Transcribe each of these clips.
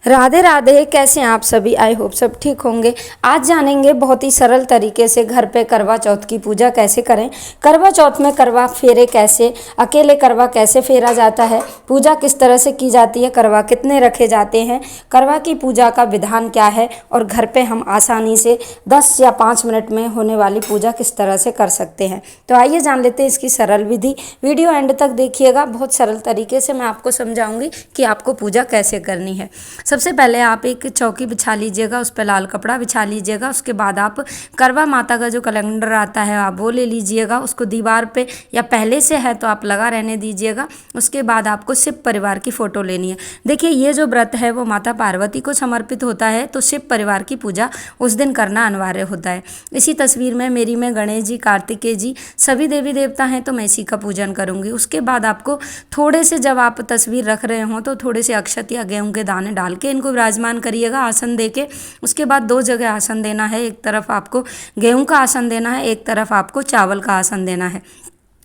राधे राधे। कैसे हैं आप सभी? आई होप सब ठीक होंगे। आज जानेंगे बहुत ही सरल तरीके से घर पे करवा चौथ की पूजा कैसे करें। करवा चौथ में करवा फेरे कैसे, अकेले करवा कैसे फेरा जाता है, पूजा किस तरह से की जाती है, करवा कितने रखे जाते हैं, करवा की पूजा का विधान क्या है और घर पे हम आसानी से 10 या 5 मिनट में होने वाली पूजा किस तरह से कर सकते हैं। तो आइए जान लेते हैं इसकी सरल विधि। वीडियो एंड तक देखिएगा, बहुत सरल तरीके से मैं आपको समझाऊंगी कि आपको पूजा कैसे करनी है। सबसे पहले आप एक चौकी बिछा लीजिएगा, उस पर लाल कपड़ा बिछा लीजिएगा। उसके बाद आप करवा माता का जो कैलेंडर आता है आप वो ले लीजिएगा, उसको दीवार पे या पहले से है तो आप लगा रहने दीजिएगा। उसके बाद आपको शिव परिवार की फ़ोटो लेनी है। देखिए ये जो व्रत है वो माता पार्वती को समर्पित होता है, तो शिव परिवार की पूजा उस दिन करना अनिवार्य होता है। इसी तस्वीर में मेरी में गणेश जी, कार्तिकेय जी सभी देवी देवता हैं, तो मैं इसी का पूजन करूँगी। उसके बाद आपको थोड़े से, जब आप तस्वीर रख रहे हों तो थोड़े से अक्षत या गेहूँ के दाने डाल के इनको विराजमान करिएगा आसन देके। उसके बाद 2 जगह आसन देना है, एक तरफ आपको गेहूं का आसन देना है, एक तरफ आपको चावल का आसन देना है।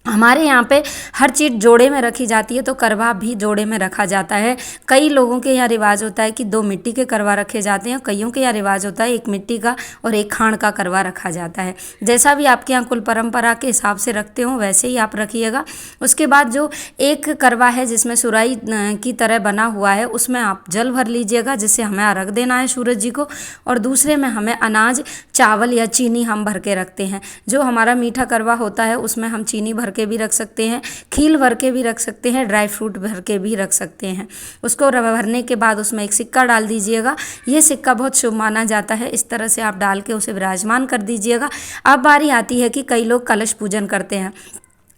हमारे यहाँ पे हर चीज़ जोड़े में रखी जाती है, तो करवा भी जोड़े में रखा जाता है। कई लोगों के यहाँ रिवाज होता है कि 2 मिट्टी के करवा रखे जाते हैं, कईयों के यहाँ रिवाज होता है 1 मिट्टी का और 1 खाण का करवा रखा जाता है। जैसा भी आपके यहाँ कुल परंपरा के हिसाब से रखते हो वैसे ही आप रखिएगा। उसके बाद जो एक करवा है जिसमें सुराही की तरह बना हुआ है, उसमें आप जल भर लीजिएगा, जिससे हमें अर्घ देना है सूरज जी को। और दूसरे में हमें अनाज, चावल या चीनी हम भर के रखते हैं। जो हमारा मीठा करवा होता है उसमें हम चीनी भर के भी रख सकते हैं, खील भर के भी रख सकते हैं, ड्राई फ्रूट भर के भी रख सकते हैं। उसको भरने के बाद उसमें एक सिक्का डाल दीजिएगा। ये सिक्का बहुत शुभ माना जाता है। इस तरह से आप डाल के उसे विराजमान कर दीजिएगा। अब बारी आती है कि कई लोग कलश पूजन करते हैं।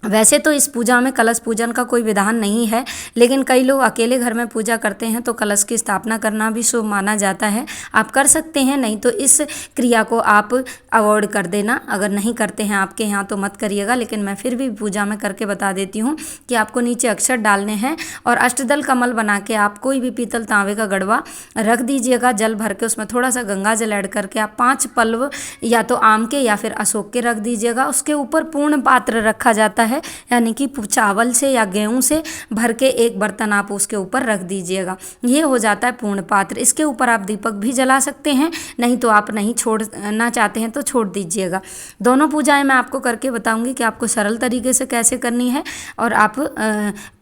वैसे तो इस पूजा में कलश पूजन का कोई विधान नहीं है, लेकिन कई लोग अकेले घर में पूजा करते हैं तो कलश की स्थापना करना भी शुभ माना जाता है। आप कर सकते हैं, नहीं तो इस क्रिया को आप अवॉइड कर देना। अगर नहीं करते हैं आपके यहाँ तो मत करिएगा, लेकिन मैं फिर भी पूजा में करके बता देती हूँ कि आपको नीचे अक्षर डालने हैं और अष्टदल कमल बना के आप कोई भी पीतल तांबे का गड़वा रख दीजिएगा जल भर के। उसमें थोड़ा सा गंगा जल ऐड करके आप 5 पल्व या तो आम के या फिर अशोक के रख दीजिएगा। उसके ऊपर पूर्ण पात्र रखा जाता है, यानी कि चावल से या गेहूं से भर के एक बर्तन आप उसके ऊपर रख दीजिएगा। ये हो जाता है पूर्ण पात्र। इसके ऊपर आप दीपक भी जला सकते हैं, नहीं तो आप नहीं छोड़ना चाहते हैं तो छोड़ दीजिएगा। दोनों पूजाएं मैं आपको करके बताऊंगी कि आपको सरल तरीके से कैसे करनी है और आप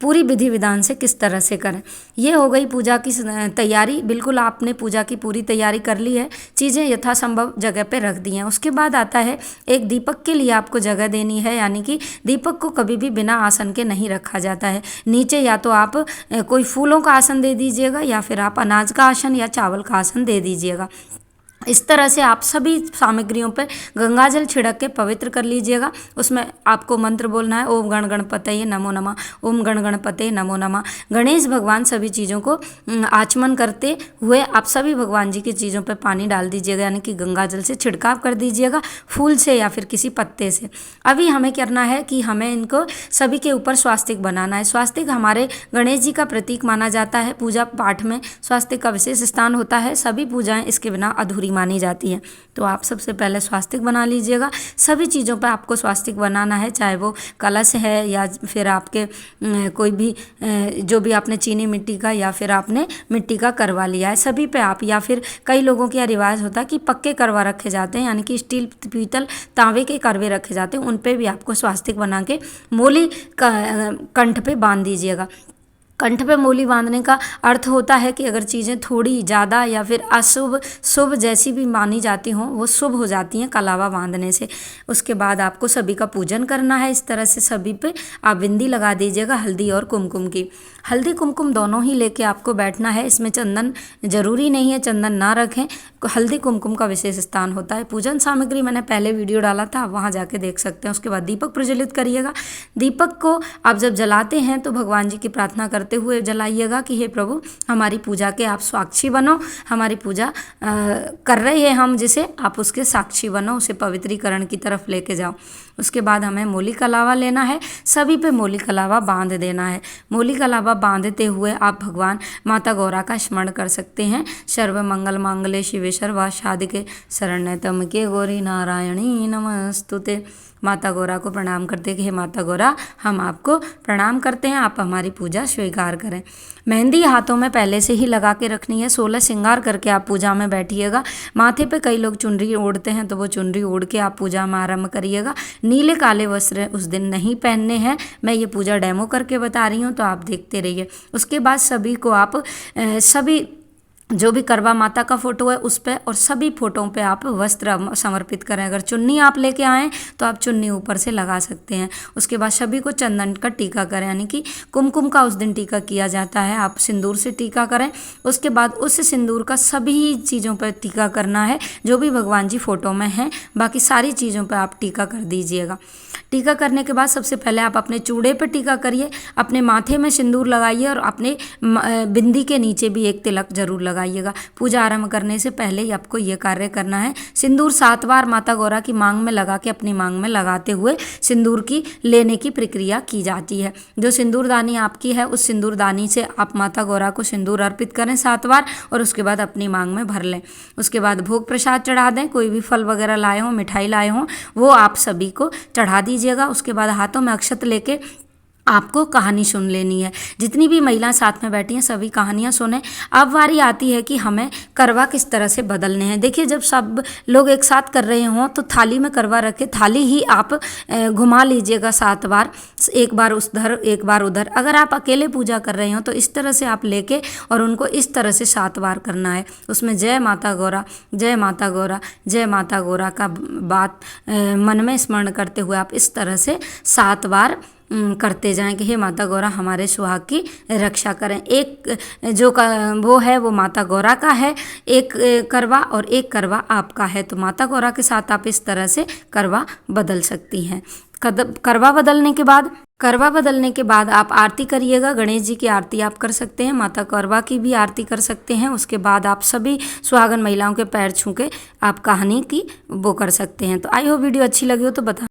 पूरी विधि विधान से किस तरह से करें। ये हो गई पूजा की तैयारी। बिल्कुल आपने पूजा की पूरी तैयारी कर ली है, चीज़ें यथासंभव जगह पे रख दी हैं। उसके बाद आता है एक दीपक के लिए आपको जगह देनी है, यानी कि दीपक को कभी भी बिना आसन के नहीं रखा जाता है। नीचे या तो आप कोई फूलों का आसन दे दीजिएगा या फिर आप अनाज का आसन या चावल का आसन दे दीजिएगा। इस तरह से आप सभी सामग्रियों पर गंगाजल छिड़क के पवित्र कर लीजिएगा। उसमें आपको मंत्र बोलना है, ओम गण गणपतये नमो नमः, ओम गण गणपतये नमो नमः। गणेश भगवान सभी चीज़ों को आचमन करते हुए आप सभी भगवान जी की चीज़ों पर पानी डाल दीजिएगा, यानी कि गंगाजल से छिड़काव कर दीजिएगा, फूल से या फिर किसी पत्ते से। अभी हमें करना है कि हमें इनको सभी के ऊपर स्वास्तिक बनाना है। स्वास्तिक हमारे गणेश जी का प्रतीक माना जाता है। पूजा पाठ में स्वास्तिक का विशेष स्थान होता है। सभी पूजाएं इसके बिना अधूरी मानी जाती है। तो आप सबसे पहले स्वास्तिक बना लीजिएगा। सभी चीज़ों पर आपको स्वास्तिक बनाना है, चाहे वो कलश है या फिर आपके कोई भी जो भी आपने चीनी मिट्टी का या फिर आपने मिट्टी का करवा लिया है, सभी पे आप, या फिर कई लोगों का रिवाज होता है कि पक्के करवा रखे जाते हैं, यानी कि स्टील, पीतल, तांबे के करवे रखे जाते हैं, उन पे भी आपको स्वास्तिक बना के मोली कंठ पे बांध दीजिएगा। कंठ पे मोली बांधने का अर्थ होता है कि अगर चीज़ें थोड़ी ज़्यादा या फिर अशुभ शुभ जैसी भी मानी जाती हों वो शुभ हो जाती हैं कलावा बांधने से। उसके बाद आपको सभी का पूजन करना है। इस तरह से सभी पे आप बिंदी लगा दीजिएगा हल्दी और कुमकुम की। हल्दी कुमकुम दोनों ही लेके आपको बैठना है। इसमें चंदन जरूरी नहीं है, चंदन ना रखें। हल्दी कुमकुम का विशेष स्थान होता है। पूजन सामग्री मैंने पहले वीडियो डाला था, आप वहाँ जाके देख सकते हैं। उसके बाद दीपक प्रज्वलित करिएगा। दीपक को आप जब जलाते हैं तो भगवान जी की प्रार्थना करते हुए जलाइएगा कि हे प्रभु हमारी पूजा के आप साक्षी बनो, हमारी पूजा कर रहे हैं हम जिसे, आप उसके साक्षी बनो, उसे पवित्रीकरण की तरफ लेके जाओ। उसके बाद हमें मोली कलावा लेना है, सभी पे मोली कलावा बांध देना है। मोली कलावा बांधते हुए आप भगवान माता गौरा का स्मरण कर सकते हैं। सर्व मंगल मांगल्ये शिवे सर्वासाधिके शरण्य त्र्यंबके गौरी नारायणी नमस्तुते। माता गौरा को प्रणाम करते कि हे माता गौरा हम आपको प्रणाम करते हैं, आप हमारी पूजा स्वीकार करें। मेहंदी हाथों में पहले से ही लगा के रखनी है। 16 श्रृंगार करके आप पूजा में बैठिएगा। माथे पे कई लोग चुनरी ओढ़ते हैं तो वो चुनरी ओढ़ के आप पूजा में आरंभ करिएगा। नीले काले वस्त्र उस दिन नहीं पहनने हैं। मैं ये पूजा डेमो करके बता रही हूँ तो आप देखते रहिए। उसके बाद सभी को आप सभी जो भी करवा माता का फोटो है उस पर और सभी फोटों पे आप वस्त्र समर्पित करें। अगर चुन्नी आप लेके आएँ तो आप चुन्नी ऊपर से लगा सकते हैं। उसके बाद सभी को चंदन का टीका करें, यानी कि कुमकुम का उस दिन टीका किया जाता है। आप सिंदूर से टीका करें। उसके बाद उस सिंदूर का सभी चीज़ों पर टीका करना है जो भी भगवान जी फोटो में हैं। बाकी सारी चीज़ों पर आप टीका कर दीजिएगा। टीका करने के बाद सबसे पहले आप अपने चूड़े पर टीका करिए, अपने माथे में सिंदूर लगाइए और अपने बिंदी के नीचे भी एक तिलक जरूर लगाइएगा। पूजा आरंभ करने से पहले ही आपको ये कार्य करना है। सिंदूर 7 बार माता गौरा की मांग में लगा के अपनी मांग में लगाते हुए सिंदूर की लेने की प्रक्रिया की जाती है। जो सिंदूरदानी आपकी है उस सिंदूरदानी से आप माता गौरा को सिंदूर अर्पित करें 7 बार और उसके बाद अपनी मांग में भर लें। उसके बाद भोग प्रसाद चढ़ा दें। कोई भी फल वगैरह लाए हों, मिठाई लाए हों, वो आप सभी को चढ़ा दीजिएगा। उसके बाद हाथों में अक्षत लेके आपको कहानी सुन लेनी है। जितनी भी महिलाएं साथ में बैठी हैं सभी कहानियां सुने। अब बारी आती है कि हमें करवा किस तरह से बदलने हैं। देखिए, जब सब लोग एक साथ कर रहे हों तो थाली में करवा रखे, थाली ही आप घुमा लीजिएगा 7 बार, एक बार उधर एक बार उधर। अगर आप अकेले पूजा कर रहे हो तो इस तरह से आप लेके और उनको इस तरह से 7 बार करना है। उसमें जय माता गौरा, जय माता गौरा, जय माता गौरा का बात मन में स्मरण करते हुए आप इस तरह से 7 बार करते जाएं कि हे माता गौरा हमारे सुहाग की रक्षा करें। एक जो वो है वो माता गौरा का है, एक करवा और एक करवा आपका है। तो माता गौरा के साथ आप इस तरह से करवा बदल सकती हैं। करवा बदलने के बाद आप आरती करिएगा। गणेश जी की आरती आप कर सकते हैं, माता करवा की भी आरती कर सकते हैं। उसके बाद आप सभी सुहागन महिलाओं के पैर छू के आप कहानी की वो कर सकते हैं। तो आई होप वीडियो अच्छी लगी हो तो बता